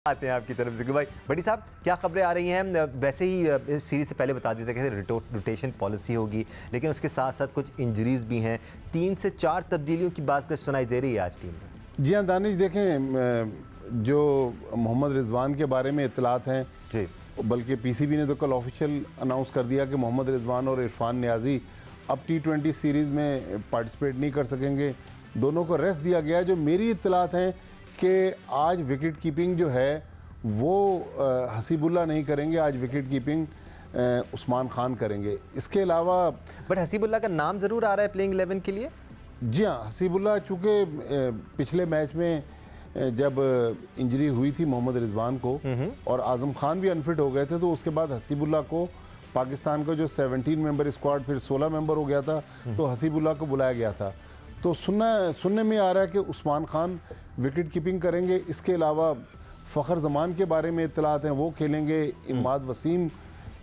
आते हैं आपकी तरफ से भाई बड़ी साहब, क्या खबरें आ रही हैं? वैसे ही इस सीरीज़ से पहले बता देते कि रोटेशन पॉलिसी होगी, लेकिन उसके साथ साथ कुछ इंजरीज भी हैं। 3 से 4 तब्दीलियों की बात सुनाई दे रही है आज टीम में। जी हाँ दानिश, देखें जो मोहम्मद रिजवान के बारे में इत्तलात हैं जी, बल्कि पीसीबी ने तो कल ऑफिशियल अनाउंस कर दिया कि मोहम्मद रिजवान और इरफान नियाजी अब T20 सीरीज़ में पार्टिसिपेट नहीं कर सकेंगे। दोनों को रेस्ट दिया गया। जो मेरी इत्तलात हैं कि आज विकेट कीपिंग जो है वो हसीबुल्ला नहीं करेंगे, आज विकेट कीपिंग उस्मान खान करेंगे। इसके अलावा बट हसीबुल्ला का नाम ज़रूर आ रहा है प्लेइंग 11 के लिए। जी हाँ, हसीबुल्ला चूँकि पिछले मैच में जब इंजरी हुई थी मोहम्मद रिजवान को और आज़म खान भी अनफिट हो गए थे, तो उसके बाद हसीबुल्ला को पाकिस्तान का जो 17 मेंबर स्क्वाड फिर 16 मेंबर हो गया था, तो हसीबुल्ला को बुलाया गया था। तो सुनने में आ रहा है कि उस्मान खान विकेट कीपिंग करेंगे। इसके अलावा फ़खर जमान के बारे में इत्तलात हैं, वो खेलेंगे। इमाद वसीम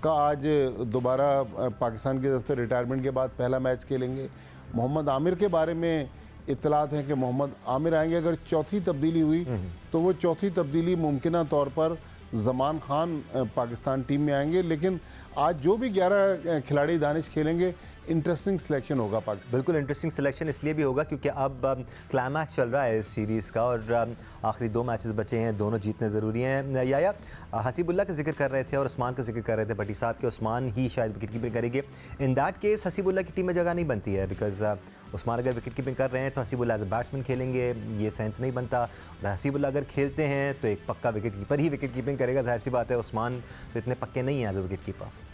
का आज दोबारा पाकिस्तान की तरफ से रिटायरमेंट के बाद पहला मैच खेलेंगे। मोहम्मद आमिर के बारे में इत्तलात हैं कि मोहम्मद आमिर आएंगे। अगर चौथी तब्दीली हुई तो वो चौथी तब्दीली मुमकिना तौर पर जमान खान पाकिस्तान टीम में आएंगे। लेकिन आज जो भी 11 खिलाड़ी दानिश खेलेंगे, इंटरेस्टिंग सिलेक्शन होगा पाकिस्तान। बिल्कुल इंटरेस्टिंग सिलेक्शन इसलिए भी होगा क्योंकि अब क्लाइमैक्स चल रहा है इस सीरीज़ का और आखिरी 2 मैचेस बचे हैं, दोनों जीतने ज़रूरी हैं। या हसीबुल्ला का जिक्र कर रहे थे और उस्मान का जिक्र कर रहे थे भट्टी साहब कि उस्मान ही शायद विकेट कीपिंग करेंगे। इन दैट केस हसीबुल्ला की टीम में जगह नहीं बनती है, बिकॉज उस्मान अगर विकेट कीपिंग कर रहे हैं तो हसीबुल्ला एज अ बैट्समैन खेलेंगे, ये सेंस नहीं बनता। और हसीबुल्ला अगर खेलते हैं तो एक पक्का विकेट कीपर ही विकेट कीपिंग करेगा, जाहिर सी बात है। उस्मान तो इतने पक्के नहीं हैं as a wicket keeper.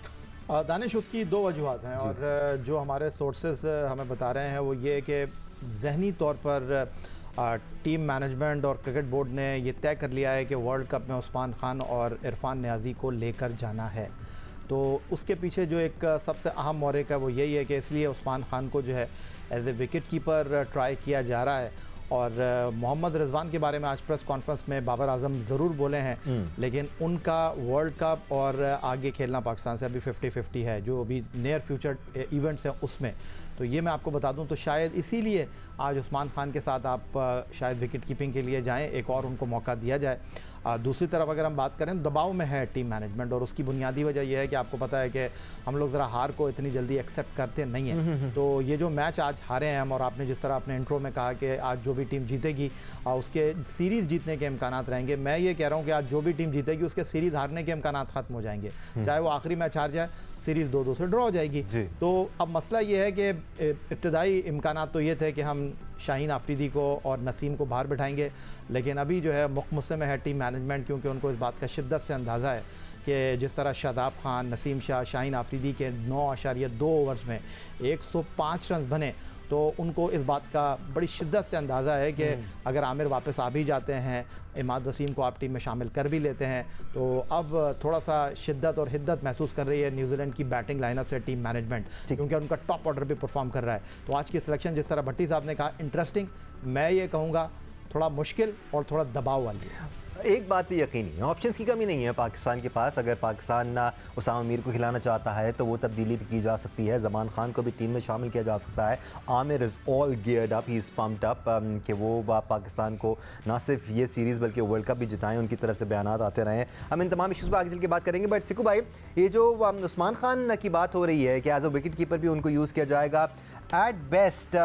Danish, उसकी 2 वजूहत हैं और जो हमारे सोर्सेज हमें बता रहे हैं वो ये कि जहनी तौर पर टीम मैनेजमेंट और क्रिकेट बोर्ड ने ये तय कर लिया है कि वर्ल्ड कप में उस्मान खान और इरफान नियाजी को लेकर जाना है। तो उसके पीछे जो एक सबसे अहम मौरिक है वो यही है कि इसलिए उस्मान खान को जो है as a wicket keeper try किया जा रहा है। और मोहम्मद रिजवान के बारे में आज प्रेस कॉन्फ्रेंस में बाबर आजम ज़रूर बोले हैं, लेकिन उनका वर्ल्ड कप और आगे खेलना पाकिस्तान से अभी 50-50 है, जो अभी नियर फ्यूचर इवेंट्स हैं उसमें। तो ये मैं आपको बता दूं, तो शायद इसीलिए आज उस्मान खान के साथ आप शायद विकेट कीपिंग के लिए जाएं, एक और उनको मौका दिया जाए। दूसरी तरफ अगर हम बात करें, दबाव में है टीम मैनेजमेंट और उसकी बुनियादी वजह यह है कि आपको पता है कि हम लोग ज़रा हार को इतनी जल्दी एक्सेप्ट करते नहीं हैं। तो ये जो मैच आज हारे हैं हम, और आपने जिस तरह अपने इंट्रो में कहा कि आज जो भी टीम जीतेगी उसके सीरीज़ जीतने के इम्कान रहेंगे, मैं ये कह रहा हूँ कि आज जो भी टीम जीतेगी उसके सीरीज़ हारने के इम्कान ख़त्म हो जाएंगे। चाहे वो आखिरी मैच हार जाए, सीरीज़ 2-2 से ड्रॉ हो जाएगी। तो अब मसला ये है कि इब्तदाई इम्कानात तो ये थे कि हम शाहीन आफरीदी को और नसीम को बाहर बिठाएंगे, लेकिन अभी जो है मुख्तसम में है टीम मैनेजमेंट, क्योंकि उनको इस बात का शिद्दत से अंदाज़ा है कि जिस तरह शादाब खान, नसीम शाह, शाहीन आफरीदी के 9.2 ओवर्स में 105 रन बने, तो उनको इस बात का बड़ी शिद्दत से अंदाज़ा है कि अगर आमिर वापस आ भी जाते हैं, इमाद वसीम को आप टीम में शामिल कर भी लेते हैं, तो अब थोड़ा सा शिद्दत और हिद्दत महसूस कर रही है न्यूजीलैंड की बैटिंग लाइनअप से टीम मैनेजमेंट, क्योंकि उनका टॉप ऑर्डर भी परफॉर्म कर रहा है। तो आज की सिलेक्शन जिस तरह भट्टी साहब ने कहा, इंटरेस्टिंग, मैं ये कहूँगा थोड़ा मुश्किल और थोड़ा दबाव वाली है। एक बात तो यकीनी है, ऑप्शंस की कमी नहीं है पाकिस्तान के पास। अगर पाकिस्तान उसामा मीर को खिलाना चाहता है तो वो तब्दीली भी की जा सकती है, जमान खान को भी टीम में शामिल किया जा सकता है। Aamir is all geared up, he is pumped up कि वो पाकिस्तान को ना सिर्फ ये सीरीज़ बल्कि वर्ल्ड कप भी जिताएं। उनकी तरफ से बयान आते रहे हैं। हम इन तमाम इशूज़ पर आगे चल के बात करेंगे। बट सिकू भाई, ये जो उस्मान खान की बात हो रही है कि एज अ विकेट कीपर भी उनको यूज़ किया जाएगा, एट बेस्ट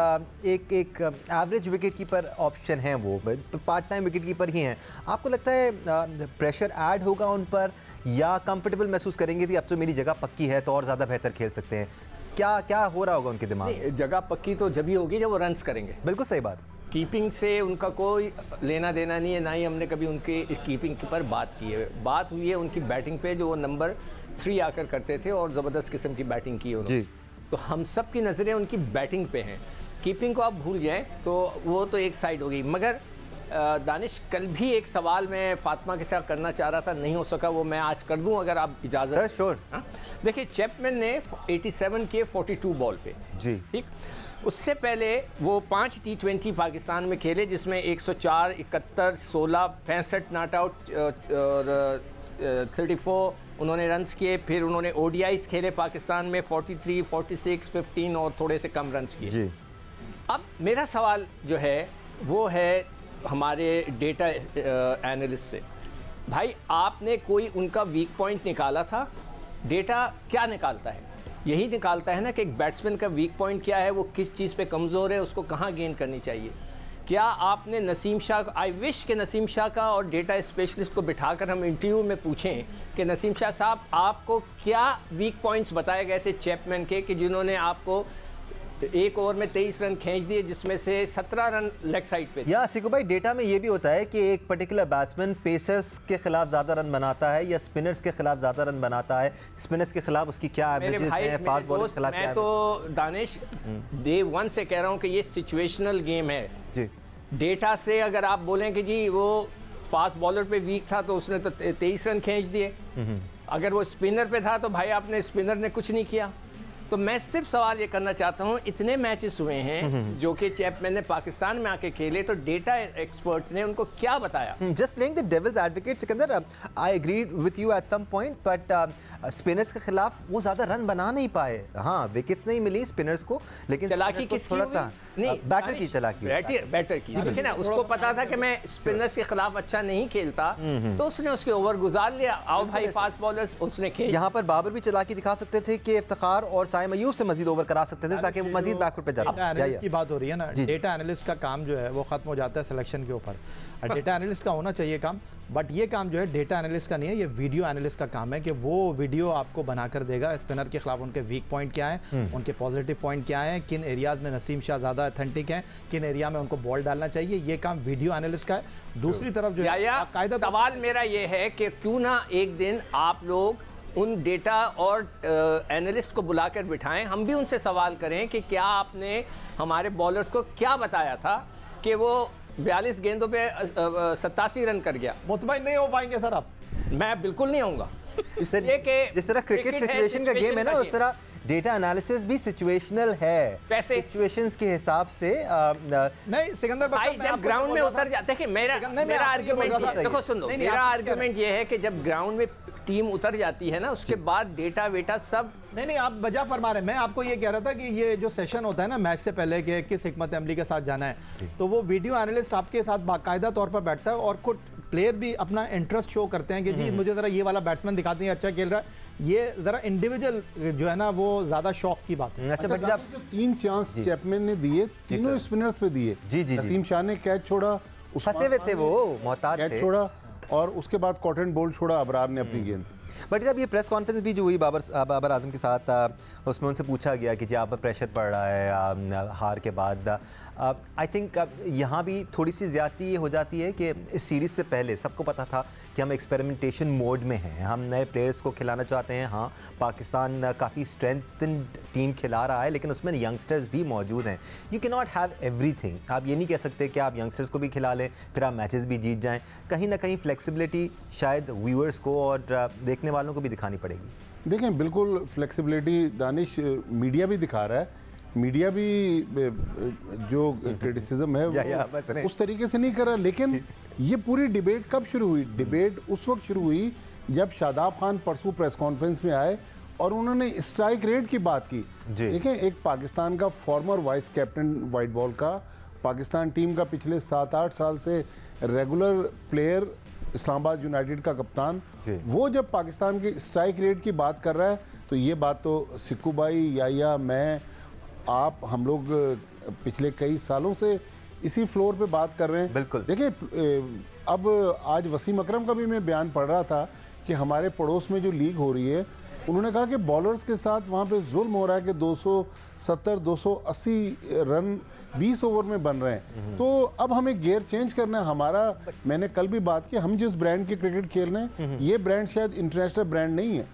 एक एवरेज विकेट कीपर ऑप्शन है, वो पार्ट टाइम विकेट कीपर ही हैं। आपको लगता है प्रेशर ऐड होगा उन पर, या कंफर्टेबल महसूस करेंगे कि अब तो मेरी जगह पक्की है तो और ज़्यादा बेहतर खेल सकते हैं? क्या हो रहा होगा उनके दिमाग में? जगह पक्की तो जब ही होगी जब वो रन्स करेंगे। बिल्कुल सही बात। कीपिंग से उनका कोई लेना देना नहीं है, ना ही हमने कभी उनकी कीपिंग पर बात की है। बात हुई है उनकी बैटिंग पे, जो वो नंबर 3 आकर करते थे और ज़बरदस्त किस्म की बैटिंग की उन्होंने। तो हम सब की नज़रें उनकी बैटिंग पे हैं। कीपिंग को आप भूल जाएं तो वो तो एक साइड होगी। मगर दानिश, कल भी एक सवाल मैं फातिमा के साथ करना चाह रहा था, नहीं हो सका, वो मैं आज कर दूं अगर आप इजाज़त। श्योर। देखिए, चैपमैन ने 87 किए 42 बॉल पे जी, ठीक। उससे पहले वो 5 T20 पाकिस्तान में खेले, जिसमें 104, 71, 16, 65 नॉट आउट और 34 उन्होंने रन्स किए। फिर उन्होंने ODIs खेले पाकिस्तान में, 43, 46, 15 और थोड़े से कम रन्स किए। अब मेरा सवाल जो है वो है हमारे डेटा एनालिस्ट से भाई आपने कोई उनका वीक पॉइंट निकाला था? डेटा क्या निकालता है? यही निकालता है ना कि एक बैट्समैन का वीक पॉइंट क्या है, वो किस चीज़ पे कमज़ोर है, उसको कहाँ गेन करनी चाहिए। क्या आपने नसीम शाह, आई विश के नसीम शाह का और डेटा स्पेशलिस्ट को बिठाकर हम इंटरव्यू में पूछें कि नसीम शाह साहब आपको क्या वीक पॉइंट्स बताए गए थे चैपमैन के कि जिन्होंने आपको एक ओवर में 23 रन खींच दिए, जिसमें से 17 रन लेग साइड पे थे। या सिकू भाई, डेटा में ये भी होता है कि एक पर्टिकुलर बैट्समैन पेसर्स के खिलाफ ज़्यादा रन बनाता है या स्पिनर्स के खिलाफ ज़्यादा रन बनाता है, स्पिनर्स के खिलाफ उसकी क्या एवरेजेस हैं, फास्ट बॉलर्स के खिलाफ क्या। मैं तो दानिश डे 1 से कह रहा हूँ कि ये सिचुएशनल गेम है जी। डेटा से अगर आप बोलें कि जी वो फास्ट बॉलर पे वीक था तो उसने तो 23 रन खींच दिए, अगर वो स्पिनर पे था तो भाई आपने स्पिनर ने कुछ नहीं किया। तो मैं सिर्फ सवाल ये करना चाहता हूँ, इतने मैचेस हुए हैं जो कि चैपमैन ने पाकिस्तान में आके खेले, तो डेटा एक्सपर्ट्स ने उनको क्या बताया? Just playing the devil's advocate Sikandar, I agree with you at some point, but spinners के खिलाफ वो ज्यादा रन बना नहीं पाए। हाँ, विकेट्स नहीं मिली स्पिनर्स को, लेकिन चलाकी किसकी थोड़ा सा नहीं, बैटर की चलाकी, बैटर की। देखिए ना, उसको पता था कि मैं स्पिनर्स के खिलाफ अच्छा नहीं खेलता, तो उसने उसके ओवर गुजार लिया। आओ भाई फास्ट बॉलर्स उसने खेल। यहाँ पर बाबर भी चलाकी दिखा सकते थे कि इफ्तिखार और साइम अयूब से मजीद ओवर करा सकते थे ताकि वो मजीद बैकवर्ड पे जाए। डेटा एनालिस्ट की बात हो रही है ना, डेटा एनालिस्ट का काम जो है वो खत्म हो जाता है सिलेक्शन के ऊपर। डेटा एनालिस्ट का होना चाहिए काम, बट ये काम जो है डेटा एनालिस्ट का नहीं है, ये वीडियो एनालिस्ट का काम है कि वो वीडियो आपको बनाकर देगा स्पिनर के खिलाफ उनके वीक पॉइंट क्या है, उनके पॉजिटिव पॉइंट क्या है, किन एरियाज में नसीम शाह ज़्यादा अथेंटिक है, किन एरिया में उनको बॉल डालना चाहिए। ये काम वीडियो एनालिस्ट का है। दूसरी तरफ जो है सवाल मेरा ये है कि क्यों ना एक दिन आप लोग उन डेटा और एनालिस्ट को बुलाकर बिठाएं, हम भी उनसे सवाल करें कि क्या आपने हमारे बॉलर्स को क्या बताया था कि वो 42 गेंदों पे 87 रन कर गया। मुतमईन नहीं हो पाएंगे सर आप? मैं बिल्कुल नहीं आऊँगा। जिस तरह क्रिकेट सिचुएशन का गेम है ना, उस तरह डेटा एनालिसिस भी सिचुएशनल है, सिचुएशंस के हिसाब से। नहीं सिकंदर भाई, जब ग्राउंड में उतर जाते हैं, मेरा आर्ग्यूमेंट देखो, सुन लो, मेरा आर्ग्यूमेंट ये है कि जब ग्राउंड में टीम उतर जाती है ना, उसके बाद डेटा वेटा सब नहीं आप बजा फरमा रहे हैं। मैं आपको ये कह रहा था कि ये जो सेशन होता है ना मैच से पहले कि किस हिकमत अमली के साथ जाना है, तो वो वीडियो एनालिस्ट आपके साथ बाकायदा तौर पर बैठता है और खुद प्लेयर भी अपना इंटरेस्ट शो करते हैं कि जी मुझे ज़रा ये वाला बैट्समैन दिखाते हैं अच्छा खेल रहा है। ये ज़रा इंडिविजुअल जो है ना वो ज़्यादा शौक की बात है। अच्छा, जो 3 चांस चैपमैन ने दिए, तीनों स्पिनर्स पे दिए। नसीम शाह ने कैच छोड़ा, फंसे हुए थे वो, मोहताज कैच छोड़ा, और उसके बाद कॉटन बोल्ट छोड़ा अबरार ने अपनी गेंद। बट जब ये प्रेस कॉन्फ्रेंस भी जो हुई बाबर आजम के साथ, उसमें उनसे पूछा गया कि जी आप पर प्रेशर पड़ रहा है हार के बाद, आई थिंक यहाँ भी थोड़ी सी ज़्यादती हो जाती है कि इस सीरीज़ से पहले सबको पता था कि हम एक्सपेरिमेंटेशन मोड में हैं, हम नए प्लेयर्स को खिलाना चाहते हैं। हाँ, पाकिस्तान काफ़ी स्ट्रेंथन टीम खिला रहा है, लेकिन उसमें यंगस्टर्स भी मौजूद हैं। You can not have everything. आप ये नहीं कह सकते कि आप यंगस्टर्स को भी खिला लें फिर आप मैचेस भी जीत जाएं। कहीं ना कहीं फ्लेक्सिबिलिटी शायद व्यूअर्स को और देखने वालों को भी दिखानी पड़ेगी। देखें, बिल्कुल फ्लेक्सिबिलिटी दानिश मीडिया भी दिखा रहा है। मीडिया भी जो क्रिटिसिज्म है वो उस तरीके से नहीं कर रहा, लेकिन ये पूरी डिबेट कब शुरू हुई? डिबेट उस वक्त शुरू हुई जब शादाब खान परसों प्रेस कॉन्फ्रेंस में आए और उन्होंने स्ट्राइक रेट की बात की। देखें, एक पाकिस्तान का farmer vice captain white ball का, पाकिस्तान टीम का पिछले 7-8 साल से रेगुलर प्लेयर, इस्लामाबाद यूनाइटेड का कप्तान, वो जब पाकिस्तान के स्ट्राइक रेट की बात कर रहा है तो ये बात तो सिक्कू भाई, या मैं, आप, हम लोग पिछले कई सालों से इसी फ्लोर पे बात कर रहे हैं। बिल्कुल। देखिए, अब आज वसीम अकरम का भी मैं बयान पढ़ रहा था कि हमारे पड़ोस में जो लीग हो रही है, उन्होंने कहा कि बॉलर्स के साथ वहाँ पे जुल्म हो रहा है कि 270-280 रन 20 ओवर में बन रहे हैं। तो अब हमें गियर चेंज करना है हमारा। मैंने कल भी बात की, हम जिस ब्रांड की क्रिकेट खेल रहे हैं, ये ब्रांड शायद इंटरनेशनल ब्रांड नहीं है।